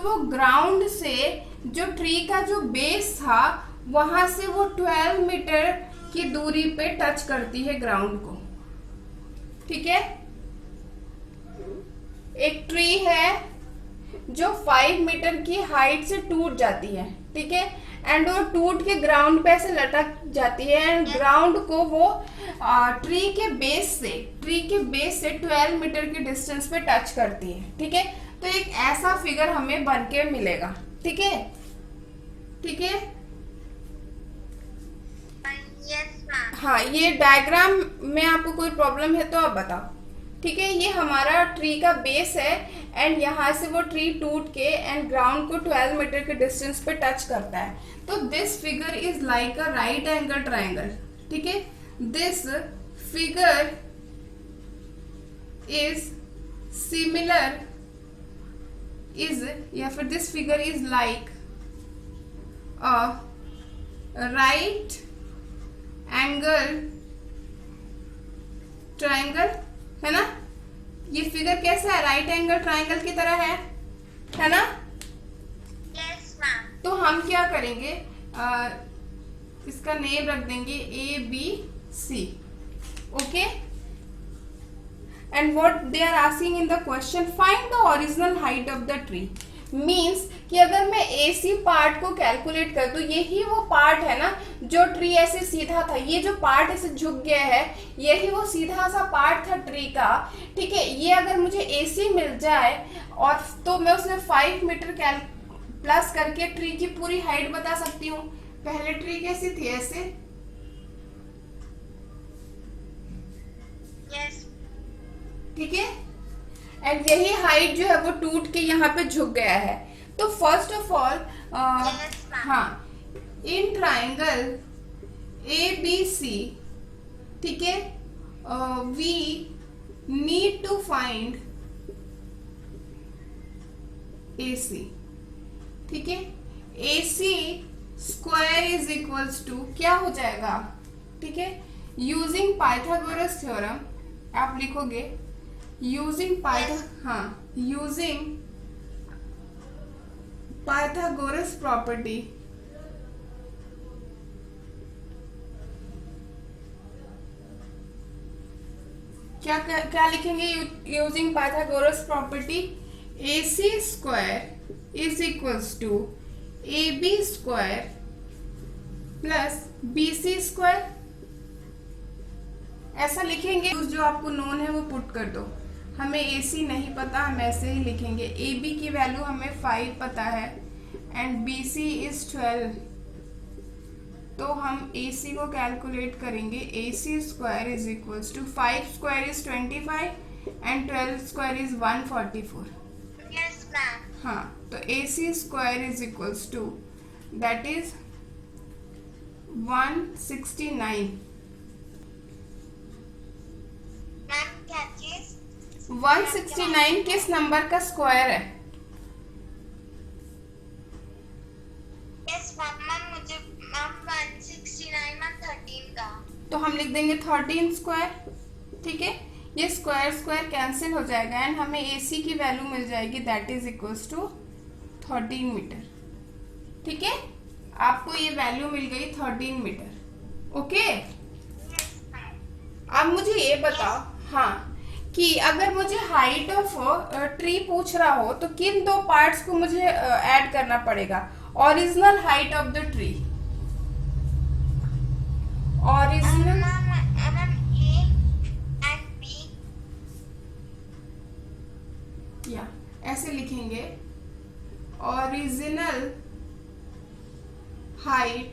वो ग्राउंड से जो ट्री का जो बेस था वहां से वो 12 मीटर की दूरी पे टच करती है ग्राउंड को। ठीक है, एक ट्री है जो 5 मीटर की हाइट से टूट जाती है, ठीक है, एंड वो टूट के ग्राउंड पे ऐसे लटक जाती है एंड ग्राउंड को वो ट्री के बेस से 12 मीटर की डिस्टेंस पे टच करती है। ठीक है, तो एक ऐसा फिगर हमें बन के मिलेगा। ठीक है, ठीक है, हाँ, ये डायग्राम में आपको कोई प्रॉब्लम है तो आप बताओ। ठीक है, ये हमारा ट्री का बेस है एंड यहाँ से वो ट्री टूट के एंड ग्राउंड को 12 मीटर के डिस्टेंस पे टच करता है। तो this figure is like a right angle triangle. ठीक है, this figure is similar is या फिर this figure is like a right angle triangle, है ना। ये फिगर कैसा है, राइट एंगल ट्राइंगल की तरह है ना। Yes ma'am. तो हम क्या करेंगे, इसका नेम रख देंगे A B C. Okay, and what they are asking in the question, find the original height of the tree. Means कि अगर मैं AC पार्ट को कैलकुलेट कर दूं, यही वो पार्ट है ना जो ट्री ऐसे सीधा था, ये जो पार्ट ऐसे झुक गया है यही वो सीधा सा पार्ट था ट्री का। ठीक है, ये अगर मुझे AC मिल जाए और तो मैं उसमें 5 मीटर प्लस करके ट्री की पूरी हाइट बता सकती हूँ। पहले ट्री कैसी थी, ऐसे। यस। ठीक है, एंड यही हाइट जो है वो टूट के यहाँ पे झुक गया है। तो फर्स्ट ऑफ ऑल, हाँ, इन ट्राइंगल ABC, ठीक है, we need to find AC। ठीक है, AC square is equals to क्या हो जाएगा। ठीक है, यूजिंग पाइथागोरस थ्योरम आप लिखोगे, यूजिंग पाइथागोरस प्रॉपर्टी, क्या लिखेंगे, using Pythagoras property, AC square is equals to AB square plus BC square, ऐसा लिखेंगे। जो आपको नोन है वो पुट कर दो, हमें AC नहीं पता, हम ऐसे ही लिखेंगे। AB की वैल्यू हमें 5 पता है एंड BC इज 12, तो हम AC को कैलकुलेट करेंगे। AC square is equals to 5 square is 25 and 12 square is 144। Yes ma'am. हाँ, तो AC square is equals to that is 169। Ma'am क्या चीज? 169 किस नंबर का स्क्वायर है? यस मैम, मुझे मैम 169 मैम 13 का। तो हम लिख देंगे 13 स्क्वायर। ठीक है, ये स्क्वायर स्क्वायर कैंसिल हो जाएगा एंड हमें AC की वैल्यू मिल जाएगी, that is equals to 13 meter. ठीक है, आपको ये वैल्यू मिल गई 13 मीटर। ओके, अब मुझे ये बताओ, हाँ, कि अगर मुझे हाइट ऑफ ट्री पूछ रहा हो तो किन दो पार्ट्स को मुझे ऐड करना पड़ेगा। Original height of the tree, original, ma'am A and B। या ऐसे लिखेंगे, original height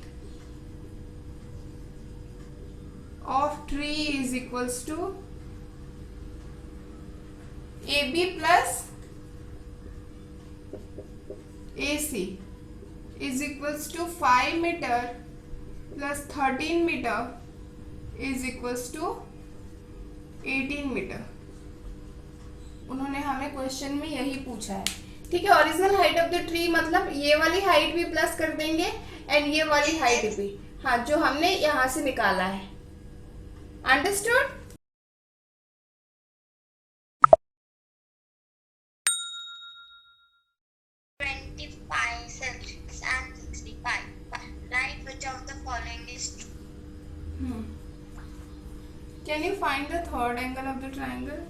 of tree is equals to AB plus AC is equals to 5 meter plus 13 meter is equals to 18 meter. उन्होंने हमें question में यही पूछा है। ठीक है, original height of the tree मतलब ये वाली हाइट भी प्लस कर देंगे एंड ये वाली हाइट भी, हाँ, जो हमने यहां से निकाला है। Understood? Can you find the third angle of the triangle?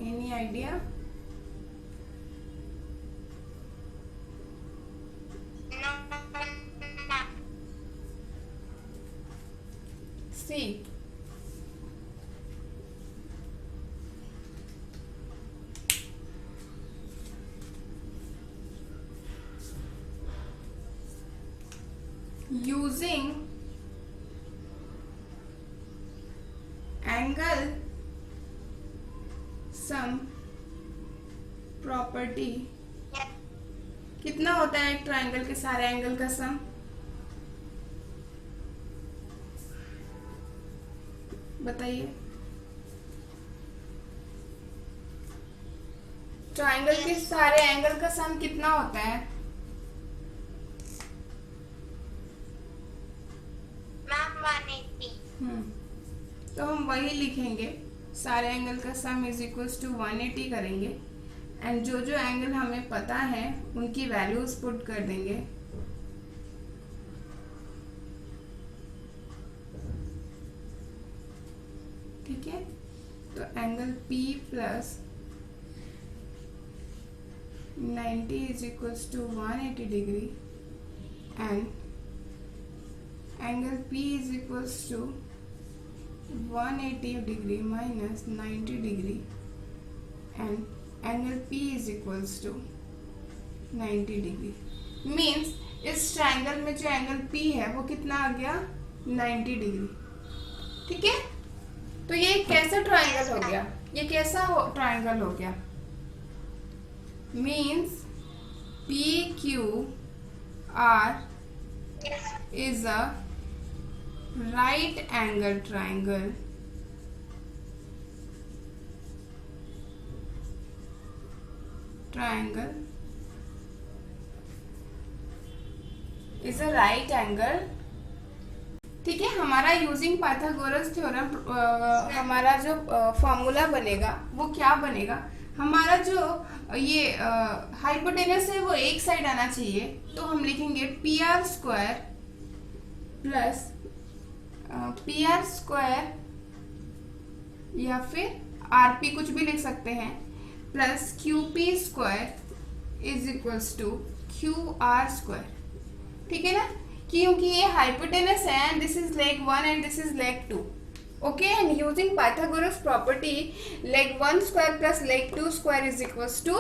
Any idea? No, ma'am. See. Using angle sum property Yes. कितना होता है एक ट्राइंगल के सारे एंगल का सम? बताइए। ट्राइंगल के सारे एंगल का सम कितना होता है? मैम 180. तो हम वही लिखेंगे, सारे एंगल का सम इज इक्वल्स टू 180 करेंगे एंड जो जो एंगल हमें पता है उनकी वैल्यूज पुट कर देंगे। ठीक है, तो angle P plus 90 is equals to 180 degree and angle P is equals to 180 degree minus 90 degree and angle P is equals to 90 degree. Means इस ट्रायंगल में जो एंगल P है वो कितना आ गया? 90 डिग्री। ठीक है, तो ये कैसा ट्रायंगल हो गया? ये कैसा ट्रायंगल हो गया? Means PQR Yes. is a right angle triangle is a right angle। ठीक है, हमारा यूजिंग पाइथागोरस थ्योरम हमारा जो फॉर्मूला बनेगा वो क्या बनेगा? हमारा जो ये हाइपोटेनस है वो एक साइड आना चाहिए, तो हम लिखेंगे PR square plus PR square या फिर RP कुछ भी लिख सकते हैं प्लस QP square is equals to QR square. ठीक है ना, क्योंकि ये हाइपोटेनस है and this is leg 1 and this is leg 2। Okay, and using Pythagoras property leg 1 square plus leg 2 square is equals to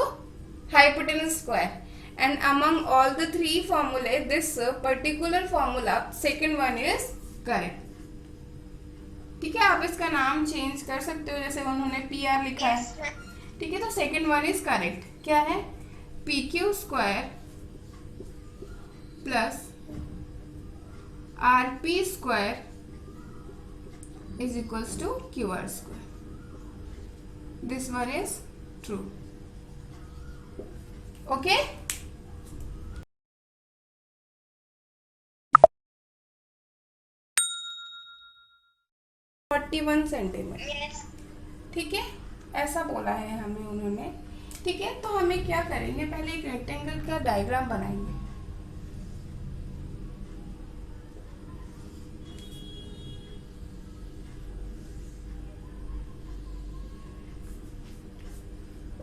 hypotenuse square, and among all the three formulae this particular formula second one is correct। ठीक है, आप इसका नाम change कर सकते हो, जैसे उन्होंने PR लिखा Yes, है। ma'am. ठीक है, तो सेकंड वन इज करेक्ट। क्या है? PQ square plus RP square is equals to QR square. This one is true. Okay, 41 centimeter. Yes. ठीक है, ऐसा बोला है हमें उन्होंने। ठीक है, तो हमें क्या करेंगे, पहले एक रेक्टेंगल का डायग्राम बनाएंगे।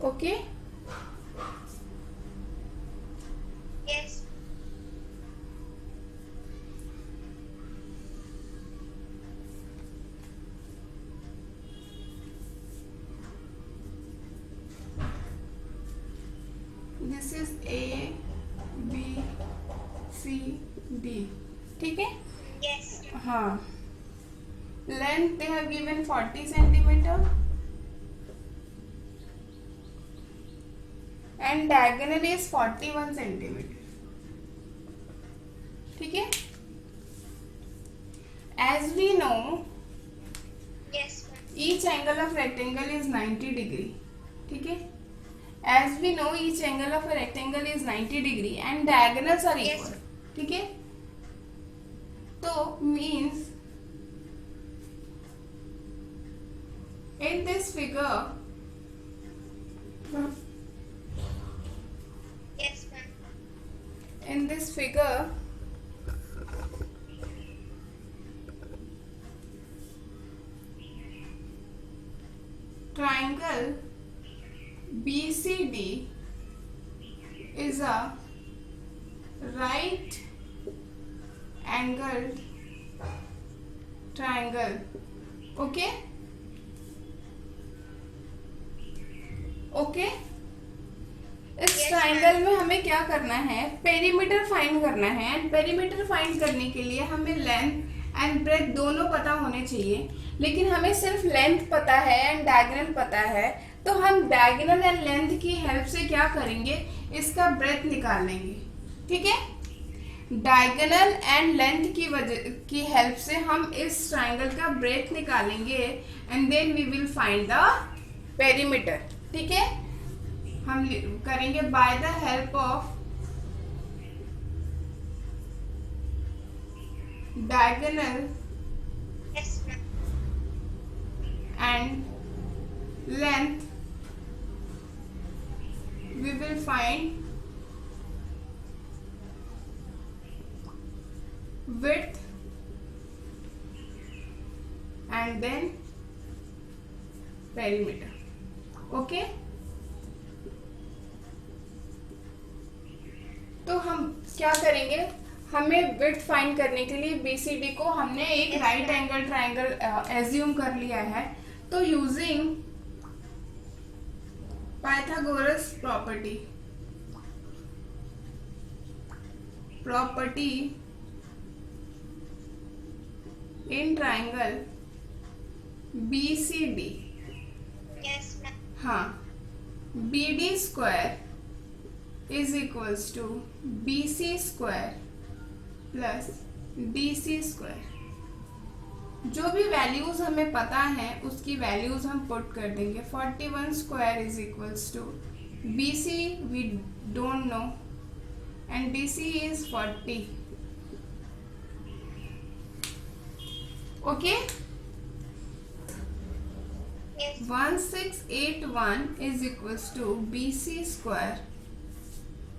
Okay, Yes. This is ABCD। ठीक है, Yes. हाँ, length they have given 40 centimeter and diagonal is 41 centimeter. ठीक है, as we know Yes, ma'am. each angle of rectangle is 90 degree। ठीक है, as we know each angle of a rectangle is 90 degree and diagonals are Yes. equal। ठीक है, तो means in this figure in this figure, triangle BCD is a right angled triangle. Okay? Okay इस triangle में हमें क्या करना है, perimeter find करना है। एंड पेरीमीटर फाइंड करने के लिए हमें लेंथ एंड ब्रेथ दोनों पता होने चाहिए, लेकिन हमें सिर्फ लेंथ पता है एंड डायगोनल पता है, तो हम डायगोनल एंड लेंथ की हेल्प से क्या करेंगे, इसका ब्रेथ निकाल लेंगे। ठीक है, डायगोनल एंड लेंथ की हेल्प से हम इस ट्राइंगल का ब्रेथ निकालेंगे and then we will find the perimeter. ठीक है, हम करेंगे by the help of diagonal and length we will find width and then perimeter. Okay, तो हम क्या करेंगे, हमें width फाइंड करने के लिए BCD को हमने एक राइट एंगल ट्राइंगल एज्यूम कर लिया है। तो using Pythagoras property in triangle BCD, yes ma'am, हाँ, BD square is equals to BC square plus DC square. जो भी वैल्यूज हमें पता है उसकी वैल्यूज हम पुट कर देंगे। 41 square is equals to BC we don't know and DC is 40। Okay, yes 1681 is equals to BC square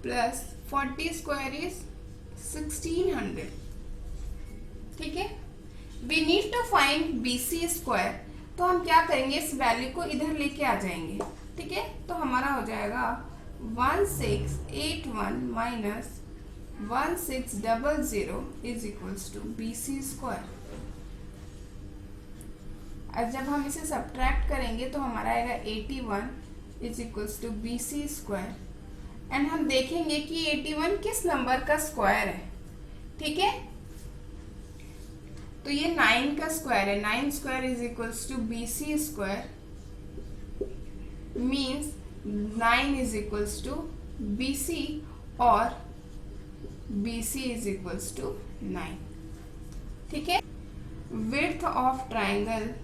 plus 40 square is 1600। ठीक है, we need to find BC square, तो हम क्या करेंगे, इस वैल्यू को इधर लेके आ जाएंगे। ठीक है, तो हमारा हो जाएगा 1681 minus 1600 is equals to BC square. और जब हम इसे सब्ट्रैक्ट करेंगे तो हमारा आएगा 81 is equals to BC square. And हम देखेंगे कि 81 किस नंबर का स्क्वायर है। ठीक है, तो ये 9 का स्क्वायर है। 9 square is equals to BC square, means 9 is equals to BC और BC इज इक्वल्स टू 9। ठीक है, width of triangle,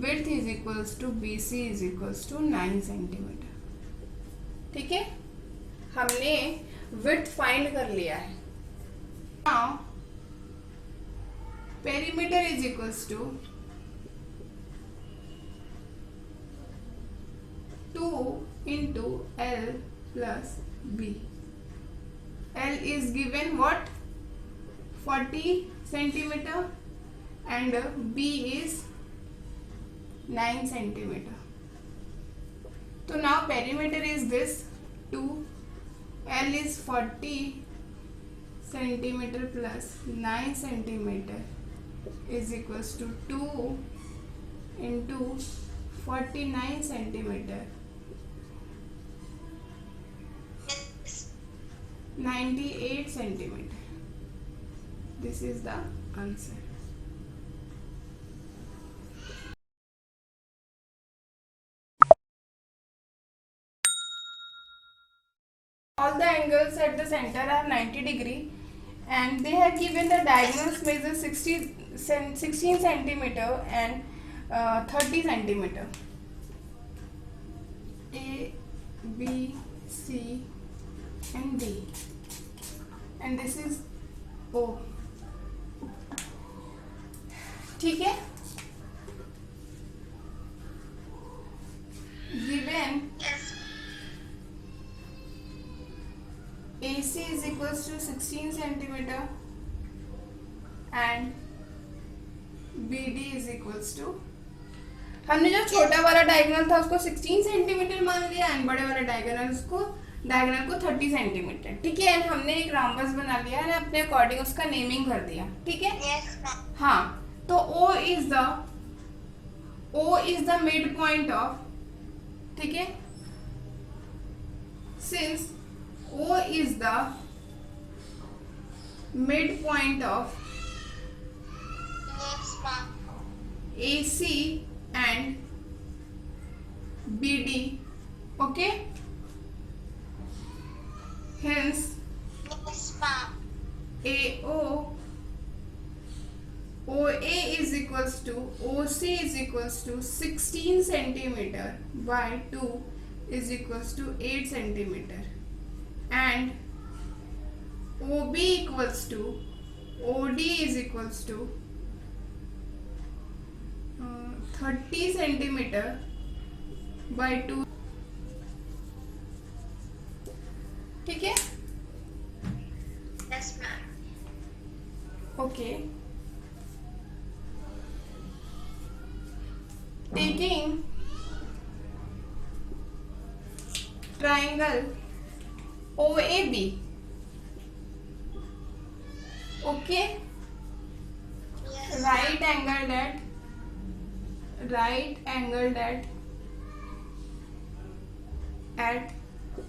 width is equals to BC is equals to 9 centimeter. ठीक है, हमने width फाइंड कर लिया है। Now perimeter is equals to 2 into L plus B। L is given what, 40 centimeter and B is 9 centimeter। तो now perimeter is this 2, L is 40 centimeter plus 9 centimeter is equals to 2 into 49 centimeter, yes 98 centimeter। This is the answer। All the angles at the center are 90 degree and they have given the diagonals measure 16 centimeter and 30 centimeter। A, B, C and D and this is O। ठीक है, given yes AC is equals to 16 centimeter and BD is equals to, हमने जो छोटा वाला diagonal था उसको 16 centimetre मान लिया एंड बड़े वाले डायगोनल को 30 सेंटीमीटर, ठीक है। एंड हमने एक रॉम्बस बना लिया एंड अपने अकॉर्डिंग उसका नेमिंग कर दिया, ठीक है। Yes, ma'am. हाँ, तो O is the mid point of, ठीक है, since O is the mid point of Yes, ma'am. AC and BD, okay, hence Yes, ma'am. OA is equals to OC is equals to 16 centimeter by 2 is equals to 8 centimeter and OB equals to OD is equals to 30 centimeter by 2, ठीक है। Yes, ma'am. Okay. Taking triangle OAB, okay, Yes, right angled at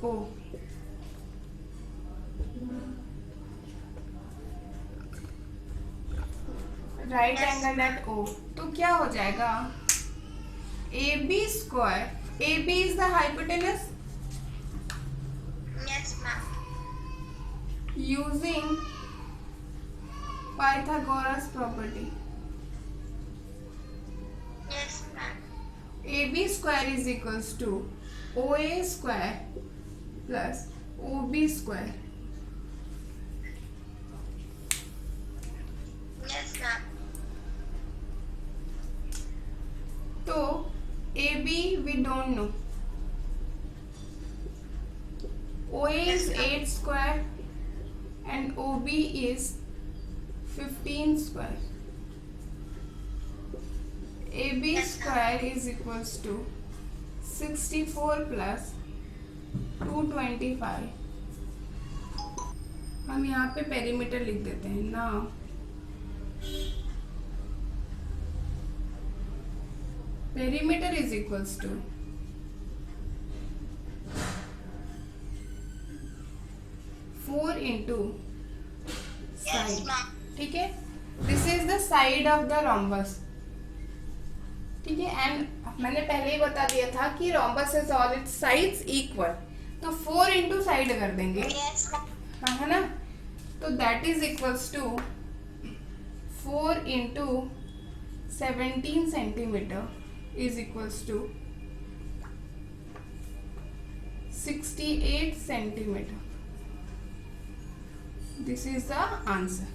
O, right angle at O, तो क्या हो जाएगा, AB square, AB is the hypotenuse, Yes, ma'am. using Pythagoras property, Yes, ma'am. AB square is equals to OA square plus OB square, Yes, ma'am. तो AB we don't know, OA is 8 square and OB is 15 square. AB square is equals to 64 plus 225. हम यहाँ पे perimeter लिख देते हैं ना, perimeter is equals to 4 into Yes, side, ma'am. ठीक है। This is the side of the rhombus, ठीक है। एंड मैंने पहले ही बता दिया था कि rhombus is all it's sides equal, तो 4 इंटू साइड कर देंगे, Yes, ma'am. हाँ है ना। तो that is equals to 4 into 17 centimeter is equals to 68 centimeter. This is the answer.